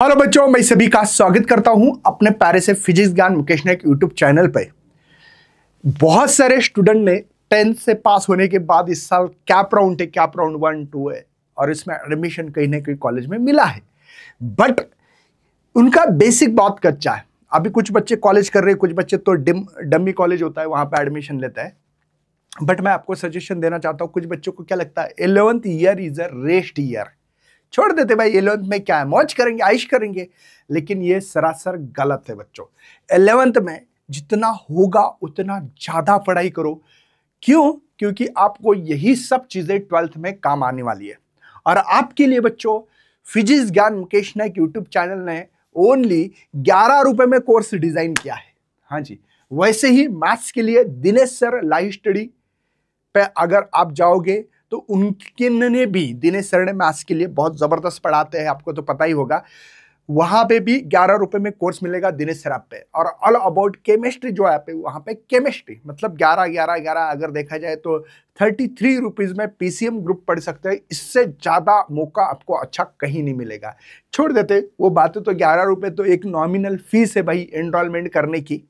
Hello बच्चों, मैं सभी का स्वागत करता हूं अपने प्यारे से फिजिक्स ज्ञान मुकेश नायक यूट्यूब चैनल पे। बहुत सारे स्टूडेंट ने 10th से पास होने के बाद इस साल कैप राउंड 1, 2 है और इसमें एडमिशन कहीं ना कहीं कॉलेज में मिला है, बट उनका बेसिक बहुत कच्चा है। अभी कुछ बच्चे कॉलेज कर रहे हैं, कुछ बच्चे तो डम्मी कॉलेज होता है वहां पे एडमिशन लेता है। बट मैं आपको सजेशन देना चाहता हूँ, कुछ बच्चों को क्या लगता है 11th year is a rest year, छोड़ देते भाई 11th में क्या है, मौज करेंगे, आइश करेंगे। लेकिन ये सरासर गलत है बच्चों। 11th में जितना होगा उतना ज्यादा पढ़ाई करो। क्यों? क्योंकि आपको यही सब चीजें 12th में काम आने वाली है। और आपके लिए बच्चों फिजिक्स ज्ञान मुकेश नायक यूट्यूब चैनल ने ओनली 11 रुपए में कोर्स डिजाइन किया है। हाँ जी, वैसे ही मैथ्स के लिए दिनेश सर लाइव स्टडी पे अगर आप जाओगे तो उनके ने भी, दिनेश सर ने मैथ्स के लिए बहुत जबरदस्त पढ़ाते हैं, आपको तो पता ही होगा। वहां पे भी 11 रुपए में कोर्स मिलेगा दिनेश सर ऐप पे। और ऑल अबाउट केमिस्ट्री जो ऐप है वहां पे केमिस्ट्री मतलब 11 अगर देखा जाए तो 33 रुपीज में पीसीएम ग्रुप पढ़ सकते हैं। इससे ज्यादा मौका आपको अच्छा कहीं नहीं मिलेगा। छोड़ देते वो बातें, तो 11 रुपए तो एक नॉमिनल फीस है भाई एनरोलमेंट करने की,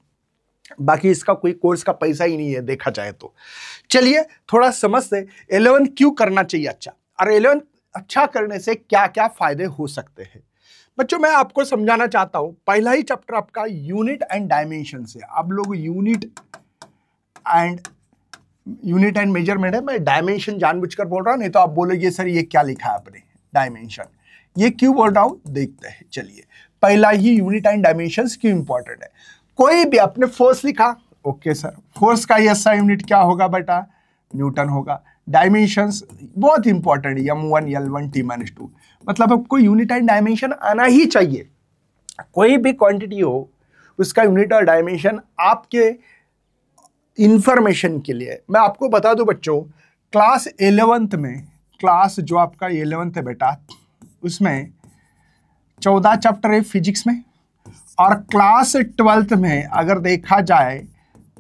बाकी इसका कोई कोर्स का पैसा ही नहीं है देखा जाए तो। चलिए थोड़ा समझते 11th क्यों करना चाहिए अच्छा, और 11th अच्छा करने से क्या क्या फायदे हो सकते हैं। बच्चों मैं आपको समझाना चाहता हूं, पहला ही चैप्टर आपका यूनिट एंड डायमेंशन से। आप लोग यूनिट एंड मेजरमेंट है, मैं डायमेंशन जानबूझकर बोल रहा हूं, नहीं तो आप बोलोगे सर ये क्या लिखा है आपने डायमेंशन, ये क्यों बोल रहा हूं देखते हैं। चलिए पहला ही यूनिट एंड डायमेंशन क्यों इंपॉर्टेंट है। कोई भी आपने फोर्स लिखा, ओके सर, फोर्स का ऐसा यूनिट क्या होगा बेटा, न्यूटन होगा। डायमेंशंस बहुत इंपॉर्टेंट है, m1 l1 t-2, मतलब आपको यूनिट एंड डायमेंशन आना ही चाहिए। कोई भी क्वांटिटी हो उसका यूनिट और डायमेंशन आपके इंफॉर्मेशन के लिए। मैं आपको बता दूं बच्चों, क्लास 11th में, क्लास जो आपका 11th है बेटा, उसमें 14 चैप्टर है फिजिक्स में, और क्लास 12th में अगर देखा जाए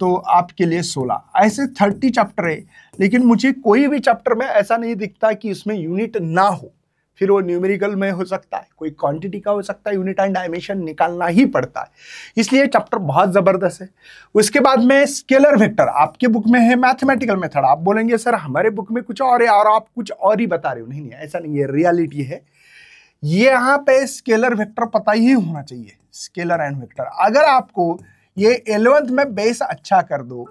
तो आपके लिए 16, ऐसे 30 चैप्टर है। लेकिन मुझे कोई भी चैप्टर में ऐसा नहीं दिखता कि उसमें यूनिट ना हो। फिर वो न्यूमेरिकल में हो सकता है, कोई क्वांटिटी का हो सकता है, यूनिट एंड डायमेंशन निकालना ही पड़ता है। इसलिए चैप्टर बहुत जबरदस्त है। उसके बाद में स्केलर वेक्टर, आपके बुक में है मैथमेटिकल मेथड। आप बोलेंगे सर हमारे बुक में कुछ और है और आप कुछ और ही बता रहे हो। नहीं, ऐसा नहीं है, रियलिटी है। ये यहाँ पे स्केलर वेक्टर पता ही होना चाहिए, स्केलर एंड वेक्टर। अगर आपको ये 11th में बेस अच्छा कर दो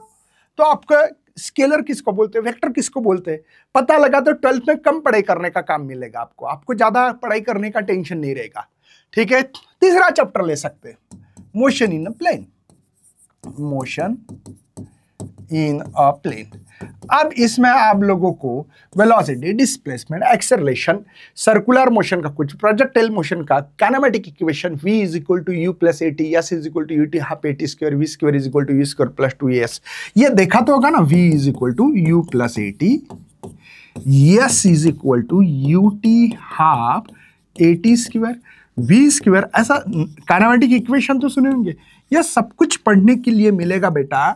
तो आपका स्केलर किसको बोलते हैं, वेक्टर किसको बोलते हैं, पता लगा तो 12th में कम पढ़ाई करने का काम मिलेगा आपको ज्यादा पढ़ाई करने का टेंशन नहीं रहेगा। ठीक है, तीसरा चैप्टर ले सकते हैं, motion in a plane, motion in a plane. अब इसमें आप लोगों को velocity, displacement, acceleration, circular motion का कुछ, प्रोजेक्टाइल मोशन का kinematic equation, v is equal to u plus a t, s is equal to u t half a t square, v square is equal to u square plus 2as। ये देखा तो होगा ना, v is equal to u plus a t, s is equal to u t half a t square, v square. ऐसा kinematic equation तो सुने होंगे। यह सब कुछ पढ़ने के लिए मिलेगा बेटा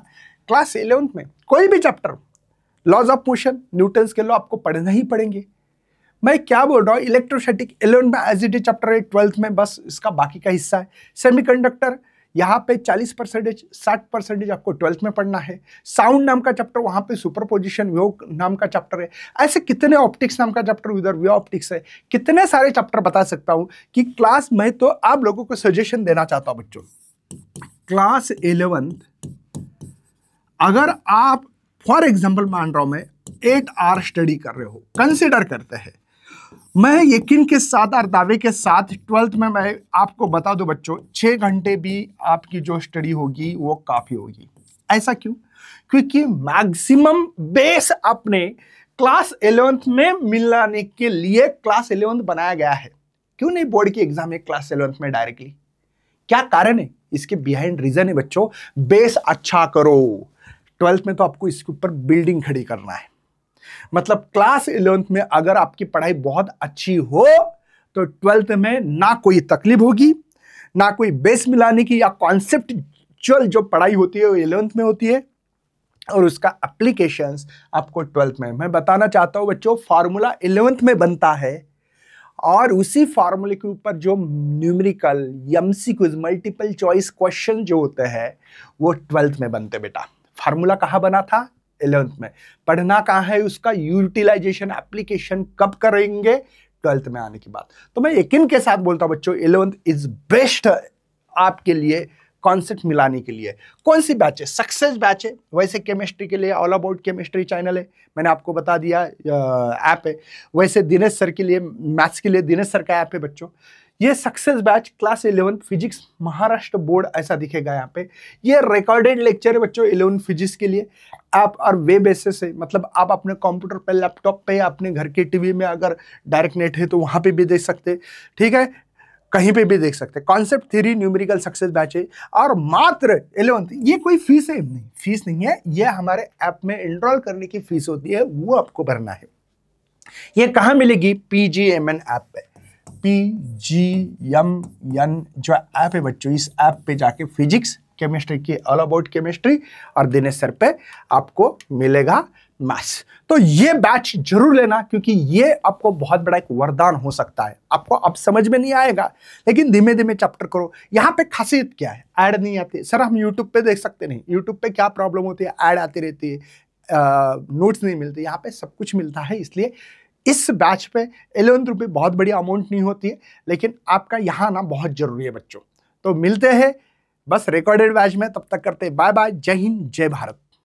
क्लास 11th में। कोई भी chapter, laws of motion, Newton's के लॉ आपको पढ़ना ही पड़ेंगे। मैं क्या बोल रहा हूँ, इलेक्ट्रोस्टैटिक 11th में एज इट इज चैप्टर है, 12th में बस इसका बाकी का हिस्सा है। सेमीकंडक्टर यहाँ पे 40%, 60% आपको 12th में पढ़ना है। साउंड नाम का चैप्टर, वहां पे सुपरपोजिशन, वेव नाम का चैप्टर है। ऐसे कितने, ऑप्टिक्स नाम का चैप्टर, उधर वेव ऑप्टिक्स है। कितने सारे चैप्टर बता सकता हूँ कि क्लास में, तो आप लोगों को सजेशन देना चाहता हूँ बच्चों, क्लास 11th अगर आप फॉर एग्जाम्पल मान रहा हूं मैं 8 आवर स्टडी कर रहे हो, कंसिडर करते हैं, मैं यकीन के साथ और दावे के साथ 12th में मैं आपको बता दूं बच्चों 6 घंटे भी आपकी जो स्टडी होगी वो काफी होगी। ऐसा क्यों? क्योंकि मैक्सिमम बेस अपने क्लास 11th में मिलाने के लिए क्लास 11th बनाया गया है। क्यों नहीं बोर्ड की एग्जाम है क्लास 11th में डायरेक्टली? क्या कारण है इसके? बिहाइंड रीजन है बच्चों, बेस अच्छा करो। 12th में तो आपको इसके ऊपर बिल्डिंग खड़ी करना है। मतलब क्लास 11th में अगर आपकी पढ़ाई बहुत अच्छी हो तो 12th में ना कोई तकलीफ होगी, ना कोई बेस मिलाने की, या कॉन्सेप्चुअल जो पढ़ाई होती है वो 11th में होती है, और उसका एप्लीकेशंस आपको 12th में। मैं बताना चाहता हूं बच्चों, फार्मूला 11th में बनता है और उसी फार्मूले के ऊपर जो numerical MCQs multiple choice question जो होते हैं वो 12th में बनते बेटा। फार्मूला कहाँ बना था? 11th में। पढ़ना कहाँ है उसका? यूटिलाइजेशन एप्लीकेशन कब करेंगे? 12th में आने की बात। तो मैं यकीन के साथ बोलता हूं बच्चों 11th इज बेस्ट आपके लिए कॉन्सेप्ट मिलाने के लिए। कौन सी बैच है? सक्सेस बैच है। वैसे केमिस्ट्री के लिए ऑल अबाउट केमिस्ट्री चैनल है, मैंने आपको बता दिया ऐप है। वैसे दिनेश सर के लिए, मैथ्स के लिए दिनेश सर का ऐप है बच्चों। ये success batch class 11 physics Maharashtra board ऐसा दिखेगा यहाँ पे। ये रिकॉर्डेड लेक्चर है बच्चों 11 फिजिक्स के लिए। ऐप और वेब बेसिस से, मतलब आप अपने कंप्यूटर पे, लैपटॉप पे, अपने घर के टीवी में अगर डायरेक्ट नेट है तो वहां पे भी देख सकते, ठीक है, कहीं पे भी देख सकते। Concept theory numerical success batch है और मात्र 11th। ये कोई फीस है नहीं, फीस नहीं है, ये हमारे ऐप में एनरोल करने की फीस होती है, वो आपको भरना है। ये कहाँ मिलेगी? PGMN ऐप पे। PGMN जो ऐप है बच्चों, इस ऐप पे जाके फिजिक्स केमिस्ट्री की ऑल अबाउट केमिस्ट्री और दिनेश सर पे आपको मिलेगा मैथ्स। तो ये बैच जरूर लेना, क्योंकि ये आपको बहुत बड़ा एक वरदान हो सकता है। आपको अब समझ में नहीं आएगा, लेकिन धीमे धीमे चैप्टर करो। यहाँ पे खासियत क्या है? ऐड नहीं आती। सर हम यूट्यूब पे देख सकते नहीं, यूट्यूब पे क्या प्रॉब्लम होती है? ऐड आती रहती है, नोट्स नहीं मिलते। यहाँ पे सब कुछ मिलता है, इसलिए इस बैच पे 11 रुपये बहुत बड़ी अमाउंट नहीं होती है, लेकिन आपका यहाँ आना बहुत जरूरी है बच्चों। तो मिलते हैं बस रिकॉर्डेड बैच में, तब तक करते बाय बाय। जय हिंद, जय भारत।